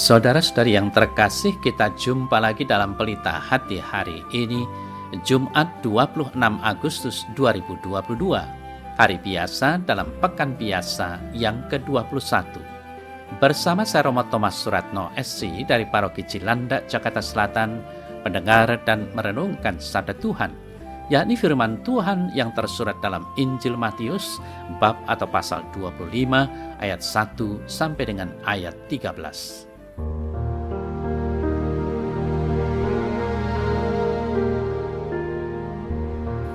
Saudara-saudari yang terkasih, kita jumpa lagi dalam Pelita Hati hari ini, Jumat 26 Agustus 2022, hari biasa dalam Pekan Biasa yang ke-21. Bersama saya Romo Thomas Suratno SC dari Paroki Cilandak, Jakarta Selatan, mendengar dan merenungkan sabda Tuhan, yakni firman Tuhan yang tersurat dalam Injil Matius, bab atau pasal 25, ayat 1 sampai dengan ayat 13.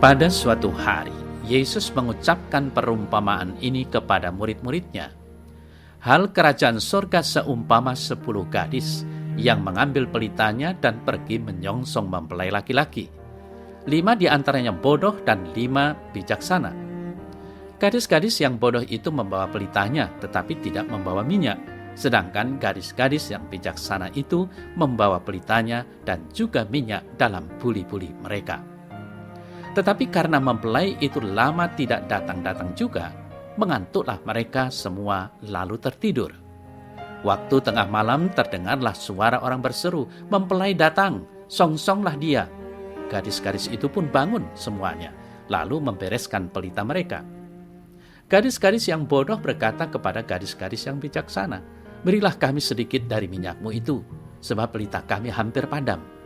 Pada suatu hari, Yesus mengucapkan perumpamaan ini kepada murid-muridnya. Hal kerajaan surga seumpama 10 gadis yang mengambil pelitanya dan pergi menyongsong mempelai laki-laki. 5 di antaranya bodoh dan 5 bijaksana. Gadis-gadis yang bodoh itu membawa pelitanya tetapi tidak membawa minyak, sedangkan gadis-gadis yang bijaksana itu membawa pelitanya dan juga minyak dalam buli-buli mereka. Tetapi karena mempelai itu lama tidak datang-datang juga, mengantuklah mereka semua lalu tertidur. Waktu tengah malam terdengarlah suara orang berseru, "Mempelai datang, songsonglah dia." Gadis-gadis itu pun bangun semuanya, lalu membereskan pelita mereka. Gadis-gadis yang bodoh berkata kepada gadis-gadis yang bijaksana, "Berilah kami sedikit dari minyakmu itu, sebab pelita kami hampir padam."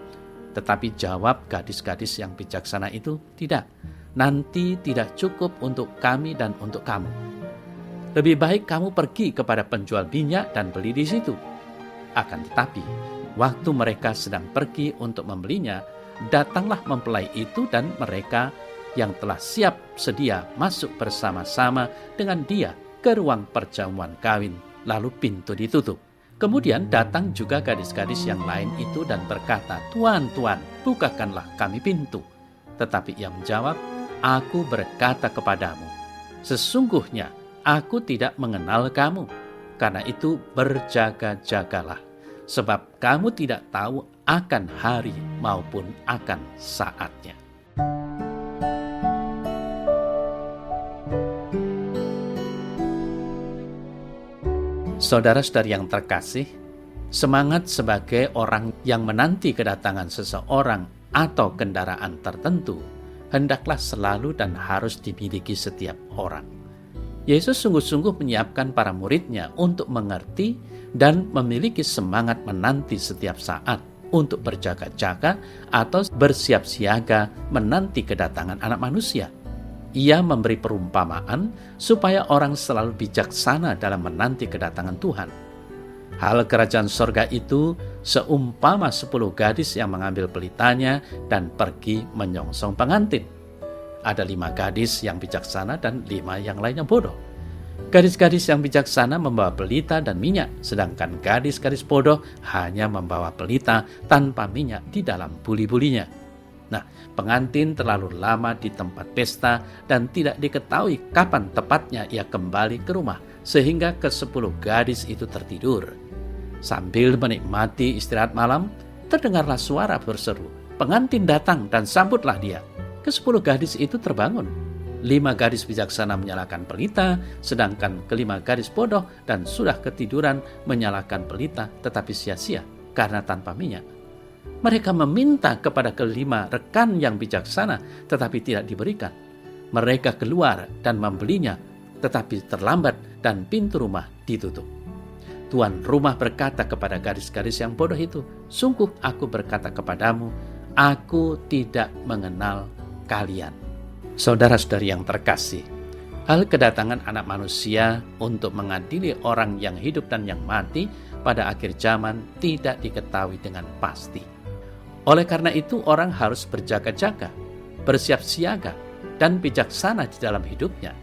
Tetapi jawab gadis-gadis yang bijaksana itu, "Tidak, nanti tidak cukup untuk kami dan untuk kamu. Lebih baik kamu pergi kepada penjual minyak dan beli di situ." Akan tetapi, waktu mereka sedang pergi untuk membelinya, datanglah mempelai itu dan mereka yang telah siap sedia masuk bersama-sama dengan dia ke ruang perjamuan kawin, lalu pintu ditutup. Kemudian datang juga gadis-gadis yang lain itu dan berkata, "Tuan, Tuan, bukakanlah kami pintu." Tetapi ia menjawab, "Aku berkata kepadamu, sesungguhnya aku tidak mengenal kamu. Karena itu berjaga-jagalah, sebab kamu tidak tahu akan hari maupun akan saatnya." Saudara-saudari yang terkasih, semangat sebagai orang yang menanti kedatangan seseorang atau kendaraan tertentu hendaklah selalu dan harus dimiliki setiap orang. Yesus sungguh-sungguh menyiapkan para muridnya untuk mengerti dan memiliki semangat menanti setiap saat untuk berjaga-jaga atau bersiap siaga menanti kedatangan Anak Manusia. Ia memberi perumpamaan supaya orang selalu bijaksana dalam menanti kedatangan Tuhan. Hal kerajaan sorga itu seumpama 10 gadis yang mengambil pelitanya dan pergi menyongsong pengantin. Ada 5 gadis yang bijaksana dan 5 yang lainnya bodoh. Gadis-gadis yang bijaksana membawa pelita dan minyak, sedangkan gadis-gadis bodoh hanya membawa pelita tanpa minyak di dalam buli-bulinya. Nah, pengantin terlalu lama di tempat pesta dan tidak diketahui kapan tepatnya ia kembali ke rumah, sehingga ke-10 gadis itu tertidur. Sambil menikmati istirahat malam, terdengarlah suara berseru, "Pengantin datang dan sambutlah dia." Ke-10 gadis itu terbangun. 5 gadis bijaksana menyalakan pelita, sedangkan ke-5 gadis bodoh dan sudah ketiduran menyalakan pelita, tetapi sia-sia karena tanpa minyak. Mereka meminta kepada ke-5 rekan yang bijaksana, tetapi tidak diberikan. Mereka keluar dan membelinya, tetapi terlambat dan pintu rumah ditutup. Tuan rumah berkata kepada gadis-gadis yang bodoh itu, "Sungguh aku berkata kepadamu, aku tidak mengenal kalian." Saudara-saudari yang terkasih, hal kedatangan Anak Manusia untuk mengadili orang yang hidup dan yang mati pada akhir zaman tidak diketahui dengan pasti. Oleh karena itu orang harus berjaga-jaga, bersiap siaga, dan bijaksana di dalam hidupnya.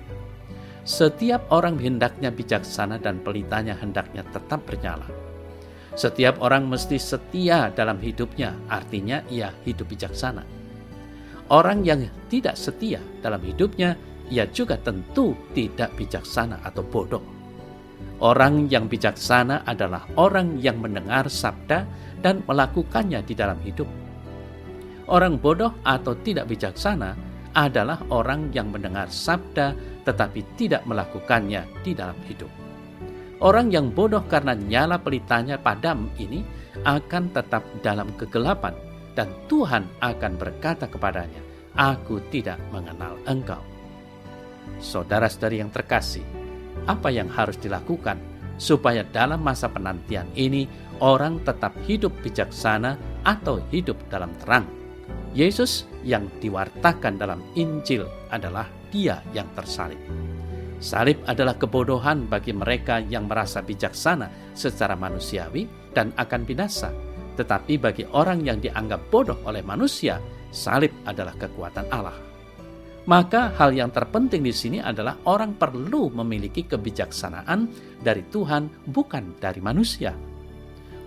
Setiap orang hendaknya bijaksana dan pelitanya hendaknya tetap bernyala. Setiap orang mesti setia dalam hidupnya, artinya ia hidup bijaksana. Orang yang tidak setia dalam hidupnya, ia juga tentu tidak bijaksana atau bodoh. Orang yang bijaksana adalah orang yang mendengar sabda dan melakukannya di dalam hidup. Orang bodoh atau tidak bijaksana adalah orang yang mendengar sabda tetapi tidak melakukannya di dalam hidup. Orang yang bodoh karena nyala pelitanya padam ini akan tetap dalam kegelapan, dan Tuhan akan berkata kepadanya, "Aku tidak mengenal engkau." Saudara-saudari yang terkasih, apa yang harus dilakukan supaya dalam masa penantian ini orang tetap hidup bijaksana atau hidup dalam terang? Yesus yang diwartakan dalam Injil adalah Dia yang tersalib. Salib adalah kebodohan bagi mereka yang merasa bijaksana secara manusiawi dan akan binasa. Tetapi bagi orang yang dianggap bodoh oleh manusia, salib adalah kekuatan Allah. Maka hal yang terpenting di sini adalah orang perlu memiliki kebijaksanaan dari Tuhan, bukan dari manusia.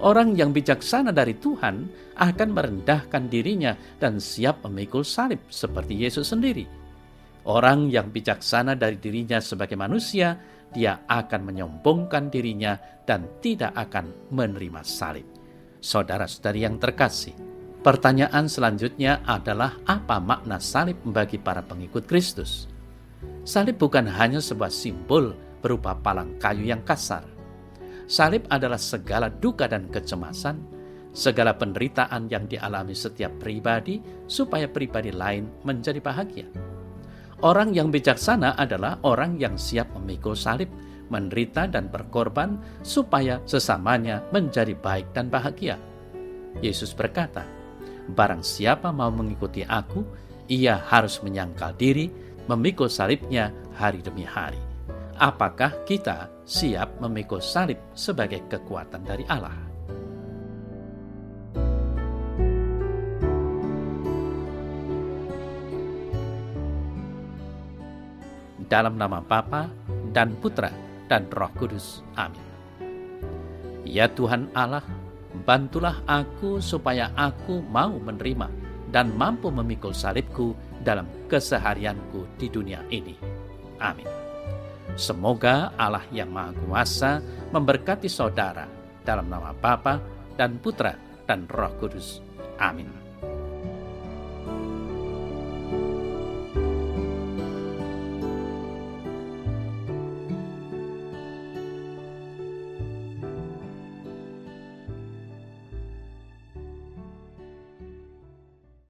Orang yang bijaksana dari Tuhan akan merendahkan dirinya dan siap memikul salib seperti Yesus sendiri. Orang yang bijaksana dari dirinya sebagai manusia, dia akan menyombongkan dirinya dan tidak akan menerima salib. Saudara-saudari yang terkasih, pertanyaan selanjutnya adalah apa makna salib bagi para pengikut Kristus? Salib bukan hanya sebuah simbol berupa palang kayu yang kasar. Salib adalah segala duka dan kecemasan, segala penderitaan yang dialami setiap pribadi supaya pribadi lain menjadi bahagia. Orang yang bijaksana adalah orang yang siap memikul salib, menderita dan berkorban supaya sesamanya menjadi baik dan bahagia. Yesus berkata, "Barang siapa mau mengikuti aku, ia harus menyangkal diri, memikul salibnya hari demi hari." Apakah kita siap memikul salib sebagai kekuatan dari Allah? Dalam nama Bapa dan Putra dan Roh Kudus. Amin. Ya Tuhan Allah, bantulah aku supaya aku mau menerima dan mampu memikul salibku dalam keseharianku di dunia ini. Amin. Semoga Allah yang Maha Kuasa memberkati saudara dalam nama Bapa dan Putra dan Roh Kudus. Amin.